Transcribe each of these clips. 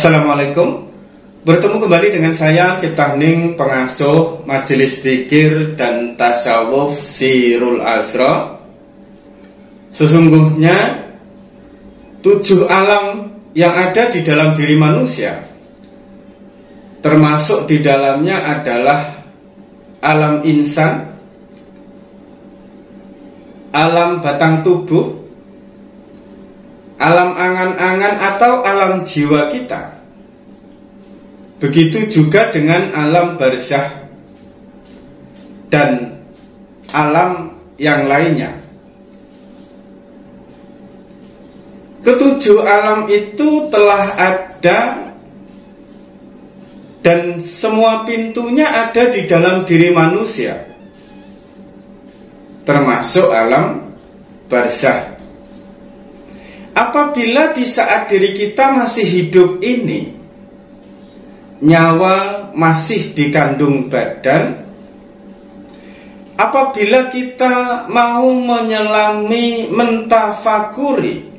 Assalamualaikum. Bertemu kembali dengan saya Cipta Hening, pengasuh Majelis Dzikir dan Tasawuf Sirul Asra. Sesungguhnya 7 alam yang ada di dalam diri manusia, termasuk di dalamnya adalah alam insan, alam batang tubuh, alam angan-angan atau alam jiwa kita. Begitu juga dengan alam barzakh dan alam yang lainnya. Ketujuh alam itu telah ada dan semua pintunya ada di dalam diri manusia, termasuk alam barzakh. Apabila di saat diri kita masih hidup ini, nyawa masih dikandung badan, apabila kita mau menyelami, mentafakuri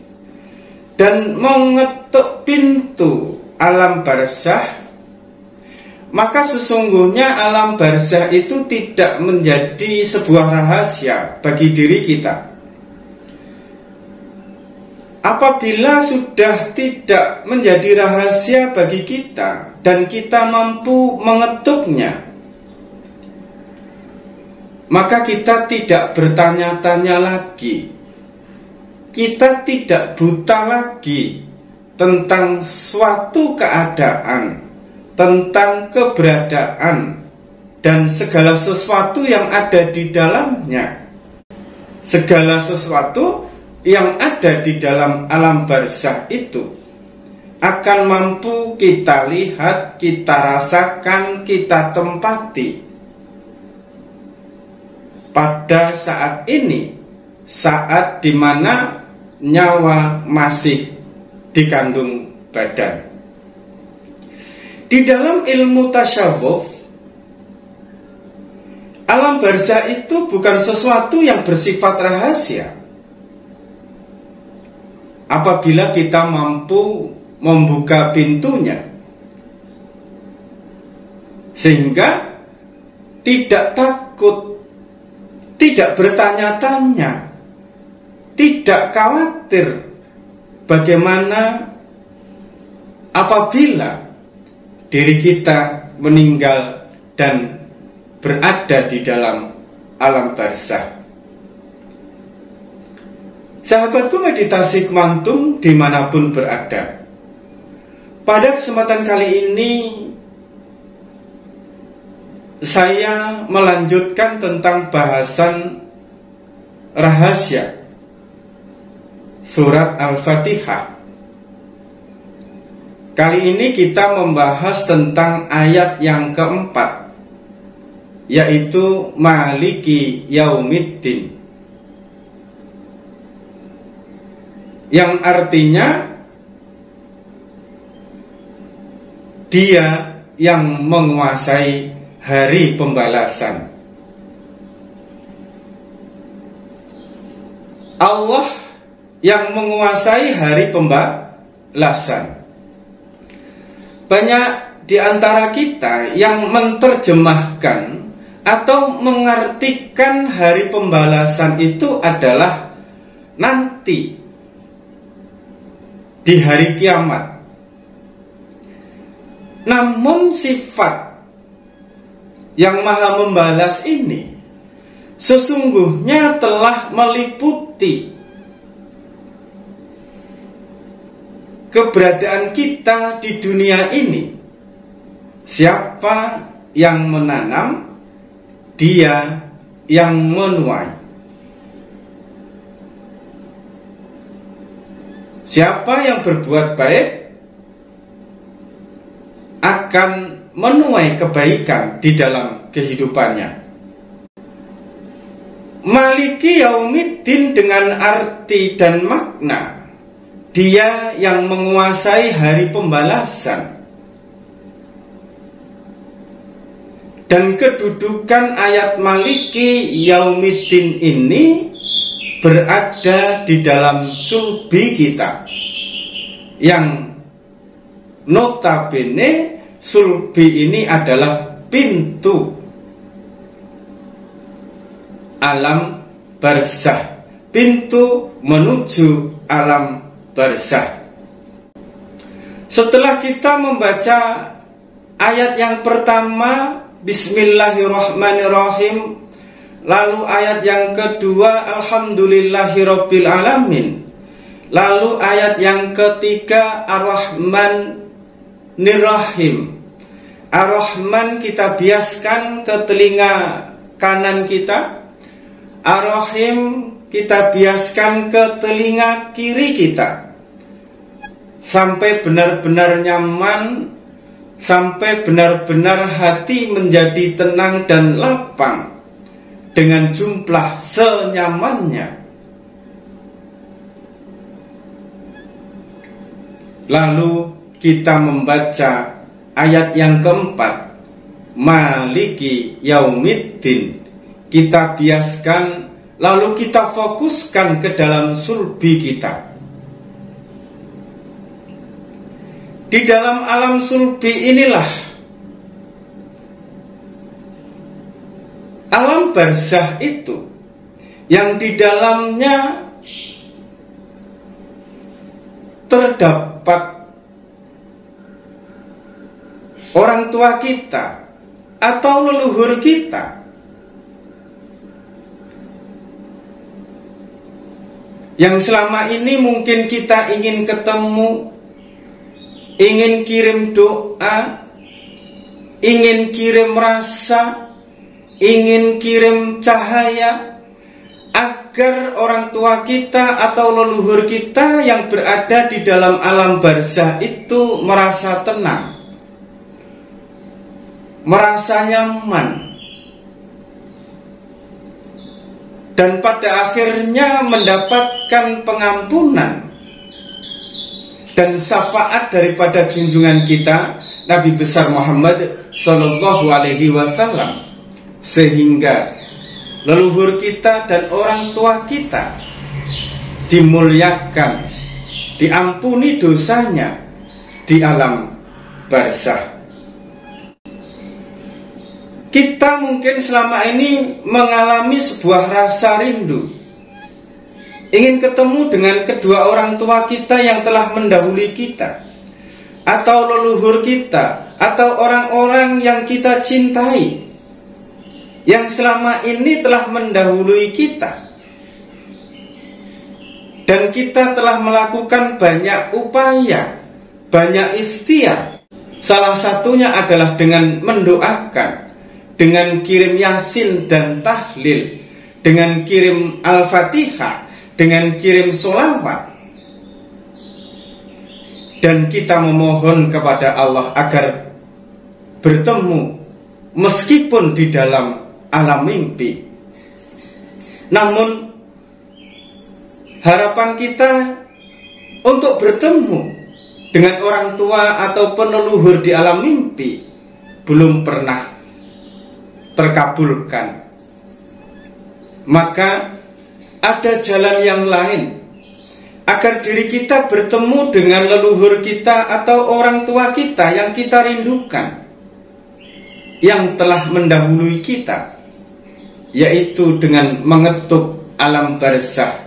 dan mengetuk pintu alam barzakh, maka sesungguhnya alam barzakh itu tidak menjadi sebuah rahasia bagi diri kita. Apabila sudah tidak menjadi rahasia bagi kita dan kita mampu mengetuknya, maka kita tidak bertanya-tanya lagi, kita tidak buta lagi tentang suatu keadaan, tentang keberadaan dan segala sesuatu yang ada di dalamnya. Segala sesuatu yang ada di dalam alam barzakh itu akan mampu kita lihat, kita rasakan, kita tempati pada saat ini, saat dimana nyawa masih dikandung badan. Di dalam ilmu tasawuf, alam barzakh itu bukan sesuatu yang bersifat rahasia. Apabila kita mampu membuka pintunya, sehingga tidak takut, tidak bertanya-tanya, tidak khawatir bagaimana apabila diri kita meninggal dan berada di dalam alam barzakh. Sahabatku meditasi kuantum dimanapun berada, pada kesempatan kali ini saya melanjutkan tentang bahasan rahasia surat Al-Fatihah. Kali ini kita membahas tentang ayat yang keempat, yaitu Maliki Yaumiddin, yang artinya Dia yang menguasai hari pembalasan. Allah yang menguasai hari pembalasan. Banyak di antara kita yang menerjemahkan atau mengartikan hari pembalasan itu adalah nanti, di hari kiamat. Namun sifat yang maha membalas ini sesungguhnya telah meliputi keberadaan kita di dunia ini. Siapa yang menanam, Dia yang menuai. Siapa yang berbuat baik akan menuai kebaikan di dalam kehidupannya. Maliki Yaumiddin dengan arti dan makna Dia yang menguasai hari pembalasan. Dan kedudukan ayat Maliki Yaumiddin ini berada di dalam sulbi kita, yang Notabene sulbi ini adalah pintu alam barzah, pintu menuju alam barzah. Setelah kita membaca ayat yang pertama, Bismillahirrahmanirrahim, lalu ayat yang kedua, Alhamdulillahirabbil alamin, lalu ayat yang ketiga, Ar-Rahmanir-Rahim. Ar-Rahman kita biaskan ke telinga kanan kita, Ar-Rahim kita biaskan ke telinga kiri kita, sampai benar-benar nyaman, sampai benar-benar hati menjadi tenang dan lapang dengan jumlah senyamannya. Lalu kita membaca ayat yang keempat, Maliki Yaumiddin. Kita biaskan, lalu kita fokuskan ke dalam sulbi kita. Di dalam alam sulbi inilah alam barzah itu, yang di dalamnya terdapat orang tua kita atau leluhur kita yang selama ini mungkin kita ingin ketemu, ingin kirim doa, ingin kirim rasa, ingin kirim cahaya, agar orang tua kita atau leluhur kita yang berada di dalam alam barzah itu merasa tenang, merasa nyaman, dan pada akhirnya mendapatkan pengampunan dan syafaat daripada junjungan kita Nabi besar Muhammad Sallallahu Alaihi Wasallam, sehingga leluhur kita dan orang tua kita dimuliakan, diampuni dosanya di alam barzah. Kita mungkin selama ini mengalami sebuah rasa rindu, ingin ketemu dengan kedua orang tua kita yang telah mendahului kita, atau leluhur kita, atau orang-orang yang kita cintai, yang selama ini telah mendahului kita. Dan kita telah melakukan banyak upaya, banyak ikhtiar. Salah satunya adalah dengan mendoakan, dengan kirim yasin dan tahlil, dengan kirim al-fatihah, dengan kirim sholawat. Dan kita memohon kepada Allah agar bertemu meskipun di dalam alam mimpi. Namun harapan kita untuk bertemu dengan orang tua atau leluhur di alam mimpi belum pernah terkabulkan. Maka ada jalan yang lain agar diri kita bertemu dengan leluhur kita atau orang tua kita yang kita rindukan, yang telah mendahului kita, yaitu dengan mengetuk alam barzah,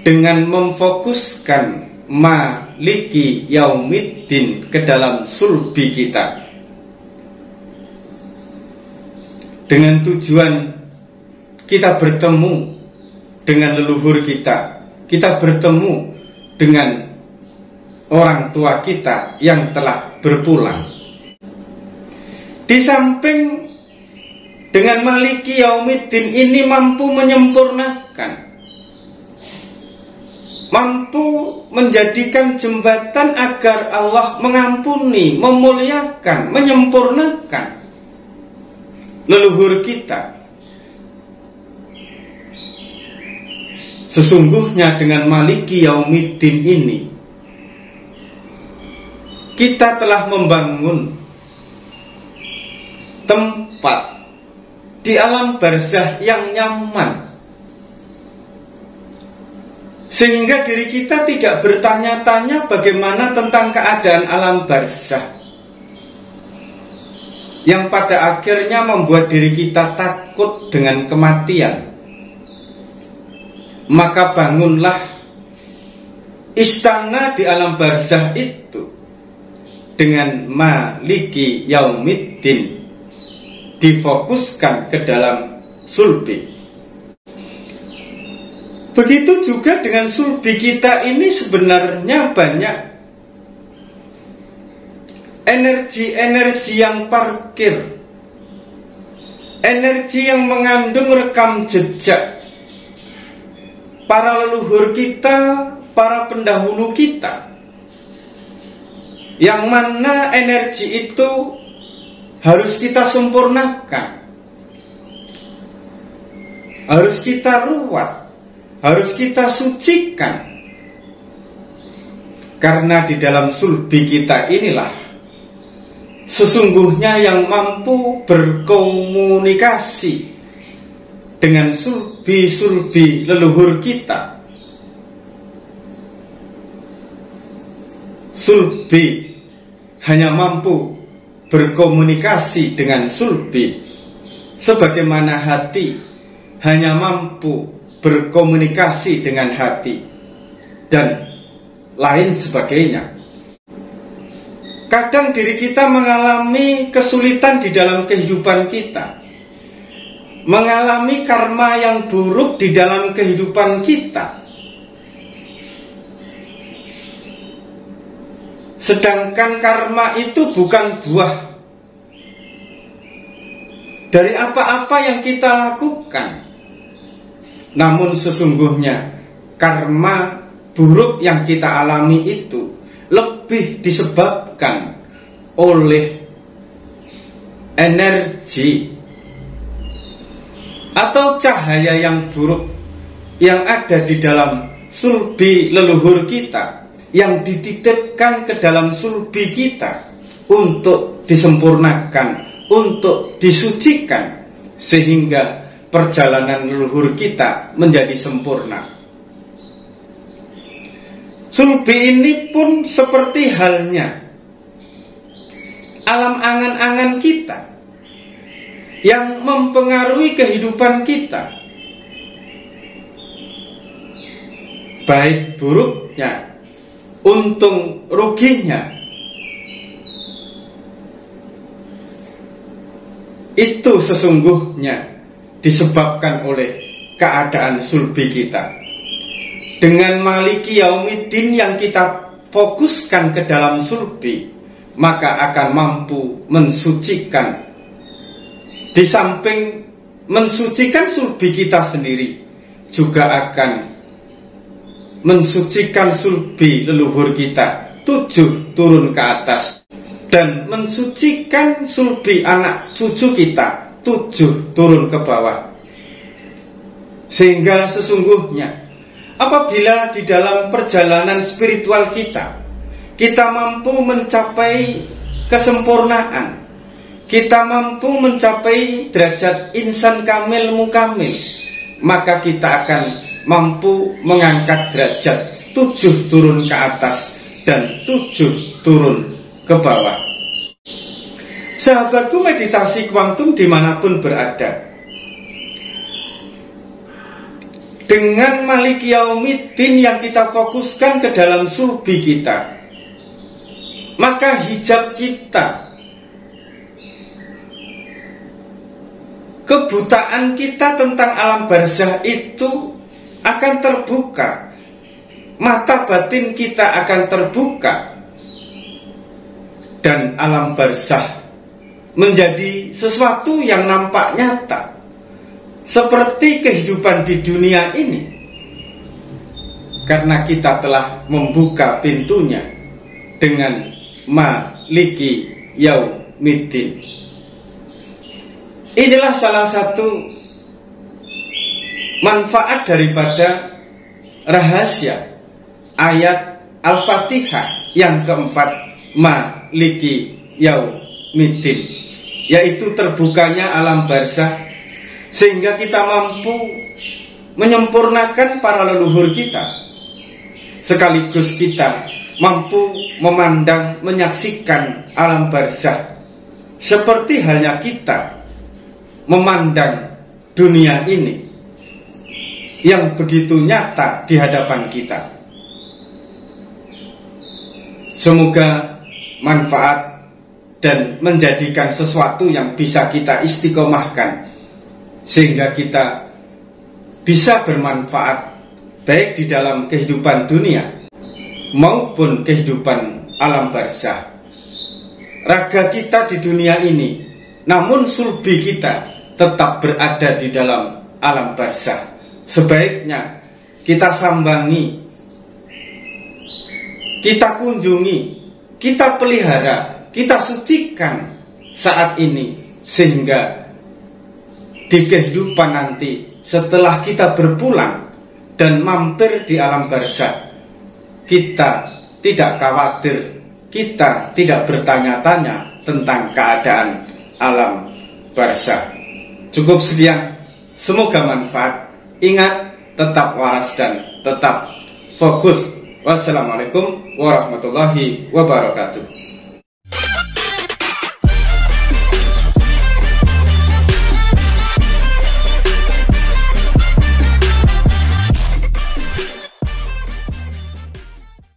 dengan memfokuskan Maliki Yaumiddin ke dalam sulbi kita, dengan tujuan kita bertemu dengan leluhur kita, kita bertemu dengan orang tua kita yang telah berpulang. Di samping dengan Maliki Yaumiddin ini mampu menyempurnakan, mampu menjadikan jembatan agar Allah mengampuni, memuliakan, menyempurnakan leluhur kita. Sesungguhnya dengan Maliki Yaumiddin ini kita telah membangun tempat di alam barzah yang nyaman, Sehingga diri kita tidak bertanya-tanya bagaimana tentang keadaan alam barzakh, yang pada akhirnya membuat diri kita takut dengan kematian. Maka bangunlah istana di alam barzakh itu dengan Maliki Yaumiddin, difokuskan ke dalam sulbi. Begitu juga dengan sulbi kita ini, sebenarnya banyak energi-energi yang parkir, energi yang mengandung rekam jejak para leluhur kita, para pendahulu kita, yang mana energi itu harus kita sempurnakan, harus kita ruat, harus kita sucikan. Karena di dalam sulbi kita inilah sesungguhnya yang mampu berkomunikasi dengan sulbi-sulbi leluhur kita. Sulbi hanya mampu berkomunikasi dengan sulbi, sebagaimana hati hanya mampu berkomunikasi dengan hati, dan lain sebagainya. Kadang diri kita mengalami kesulitan di dalam kehidupan kita, mengalami karma yang buruk di dalam kehidupan kita, sedangkan karma itu bukan buah dari apa-apa yang kita lakukan. Namun sesungguhnya karma buruk yang kita alami itu lebih disebabkan oleh energi atau cahaya yang buruk yang ada di dalam sulbi leluhur kita, yang dititipkan ke dalam sulbi kita untuk disempurnakan, untuk disucikan, sehingga perjalanan leluhur kita menjadi sempurna. Sulbi ini pun seperti halnya alam angan-angan kita yang mempengaruhi kehidupan kita, baik buruknya, untung ruginya. Itu sesungguhnya disebabkan oleh keadaan sulbi kita. Dengan Maliki Yaumiddin yang kita fokuskan ke dalam sulbi, maka akan mampu mensucikan. Di samping mensucikan sulbi kita sendiri, juga akan mensucikan sulbi leluhur kita 7 turun ke atas, dan mensucikan sulbi anak cucu kita 7 turun ke bawah. Sehingga sesungguhnya apabila di dalam perjalanan spiritual kita mampu mencapai kesempurnaan, kita mampu mencapai derajat insan kamil mukamil, maka kita akan mampu mengangkat derajat 7 turun ke atas dan 7 turun ke bawah. Sahabatku, meditasi kuantum dimanapun berada, dengan Maliki Yaumiddin yang kita fokuskan ke dalam sulbi kita, maka hijab kita, kebutaan kita tentang alam barzakh itu akan terbuka, mata batin kita akan terbuka, dan alam barzakh menjadi sesuatu yang nampak nyata, seperti kehidupan di dunia ini, karena kita telah membuka pintunya dengan Maliki Yaumiddin. Inilah salah satu manfaat daripada rahasia ayat Al-Fatihah yang keempat, Maliki Yaumiddin, yaitu terbukanya alam barzakh, sehingga kita mampu menyempurnakan para leluhur kita, sekaligus kita mampu memandang, menyaksikan alam barzakh seperti halnya kita memandang dunia ini yang begitu nyata di hadapan kita. Semoga manfaat dan menjadikan sesuatu yang bisa kita istiqomahkan, sehingga kita bisa bermanfaat baik di dalam kehidupan dunia maupun kehidupan alam barzakh. Raga kita di dunia ini, namun sulbi kita tetap berada di dalam alam barzakh. Sebaiknya kita sambangi, kita kunjungi, kita pelihara, kita sucikan saat ini, sehingga di kehidupan nanti setelah kita berpulang dan mampir di alam barzakh, kita tidak khawatir, kita tidak bertanya-tanya tentang keadaan alam barzakh. Cukup sekian, semoga manfaat. Ingat, tetap waras dan tetap fokus. Wassalamualaikum warahmatullahi wabarakatuh.